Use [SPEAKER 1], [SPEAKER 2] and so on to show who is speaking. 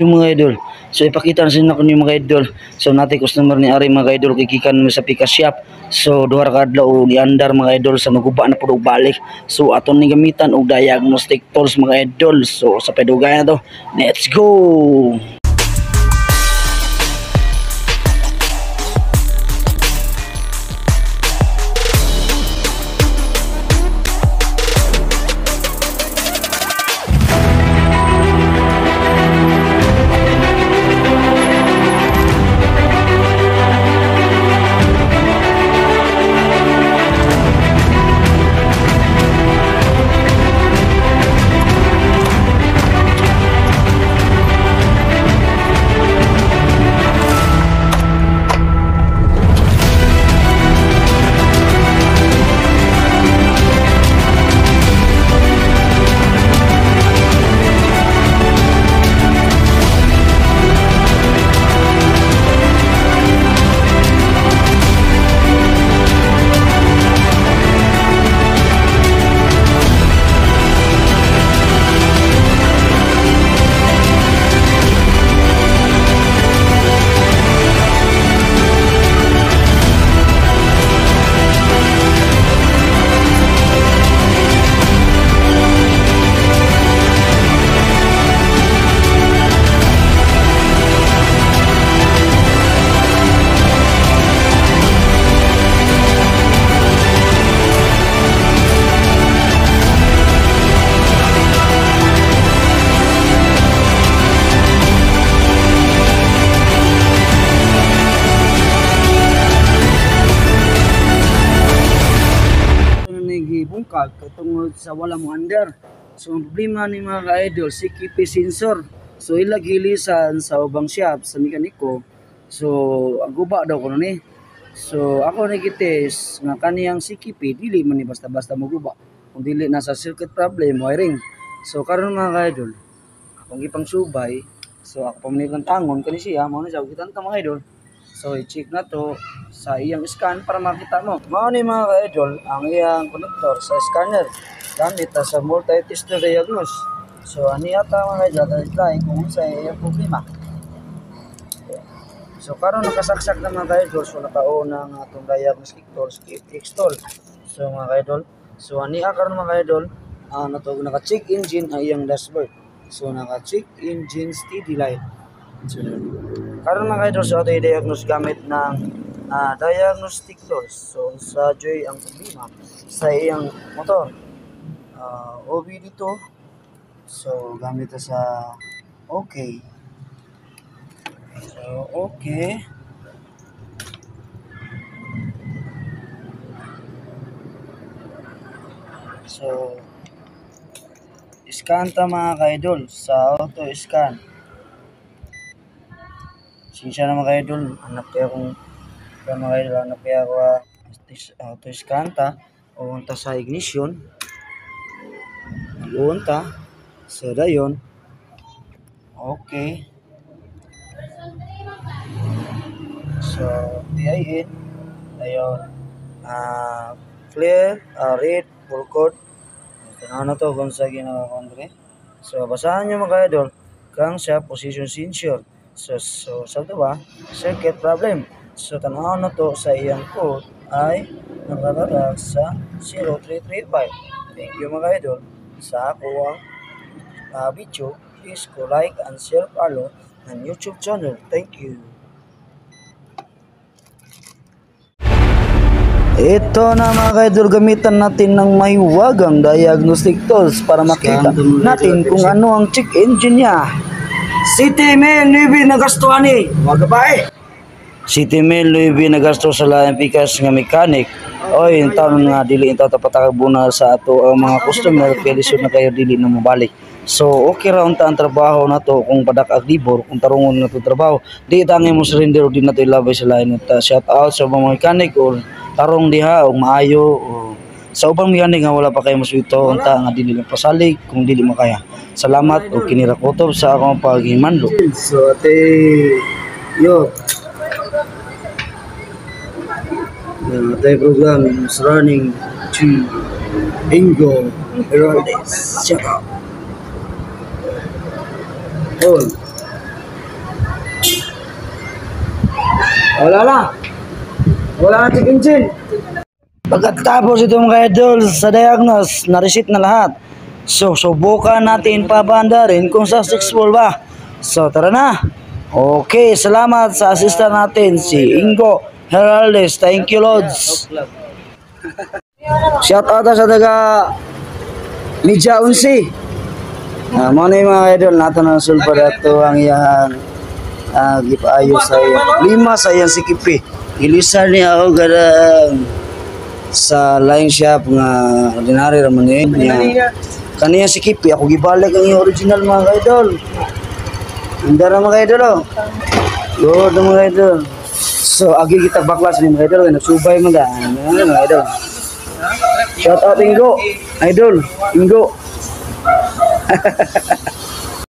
[SPEAKER 1] Yung mga idol. So ipakita na sa ko ni mga idol. So natin customer ni Ari mga idol kikikan mo sa Pika Shop. So duha ra ka adlaw og iandar mga idol sa naguba na pud og balik. So aton ni gamitan og diagnostic tools mga idol. So sa pedugay na to. Let's go. Bungkag tungod sa wala mo under. So ang problema ni mga ka-idol si CKP sensor. So ila gilisan sa ubang shop sa mekaniko. So ang guba daw kuno ni. So ako nagites nga kaniyang CKP dili man ni basta-basta mo guba. Kung dili nasa circuit problem wiring. So karon mga ka-idol akong gipang subay. So ako pamanilang tangon kani siya mao na siya kita mga idol. So i-check na to sa iyang scan para makita mo. Mao ni mga ka-idol ang iyang connector sa scanner gamit sa multi-tester diagnose. So ani ata mga ka-idol try kung sa iyang problema. So karon nakasaksak na mga ka-idol so nakauna ang atong diagnostic tools X-tool. So mga ka-idol so ani karon mga ka-idol naka-check engine ang iyang dashboard. So naka-check engine steady light. So, karon mga ka-idol so ato i-diagnose gamit ng diagnostic tools. So sa joy ang problema sa iyang motor. OBD2. So gamit sa okay. So okay. So scan ta mga ka-idol sa auto scan. Sinsya na mga idol, hanap kaya akong mga idol, hanap kaya ako auto-scan ta o unta sa ignition unta so dayon okay so PIN dayon clear read full code ano to kung sa ginawa ko so basahan nyo mga idol kang sa position sensor. So sa ba circuit problem. So tanaw na to sa iyang code ay nakalagay sa 0335. Thank you mga idol sa ako ang video. Please go like and share follow ng YouTube channel. Thank you. Ito na mga idol, gamitan natin ng mahiwagang diagnostic tools para makita natin kung ano ang check engine niya. City Mail Louis nagastuhan ni. Wag ba eh. City Mail Louis nagasto sa lain pikas nga mechanic. Oy, taon nga dili intaw tapatakabuna sa ato ang mga customer kay lisod na kayo dili na mobalik. So okay ra unta ang trabaho nato kung padak-ag libor kung tarungon nato trabaho. Di tangi mo surrender di nato ilabay sa lain ta. Shout out sa mga mechanic or tarong diha og maayo o sa ubang mechanic nga wala pa kay moswito unta nga dili lang pasalig kung dili makaya. Salamat o kinirakotob sa akong paghimanlo. So ate yo the program is running to Ingo Herodes. Check out. On. Wala na. Wala na check engine. Pagkatapos ito mga idol sa diagnose, na-receipt na lahat. So, subukan natin pabandarin kung successful ba. So, tara na. Okay, salamat sa assistant natin, si Ingo Heraldes. Thank you, Lods. Shout out sa taga Media Unsi. Mga na yung mga idol, nato na sulpa dato ang iyang gipaayo sa lima sa iyang sikipi. Ilisar niya ako gadang sa line shop nga ordinary raman niya. Kaniya sikipi, ako gibalik ang iyong original mga idol. Andara mga idol oh. Good mga idol. So, agi kita baklas ni mga idol, nagsubay mga idol. Shout out Ingo, idol, Ingo.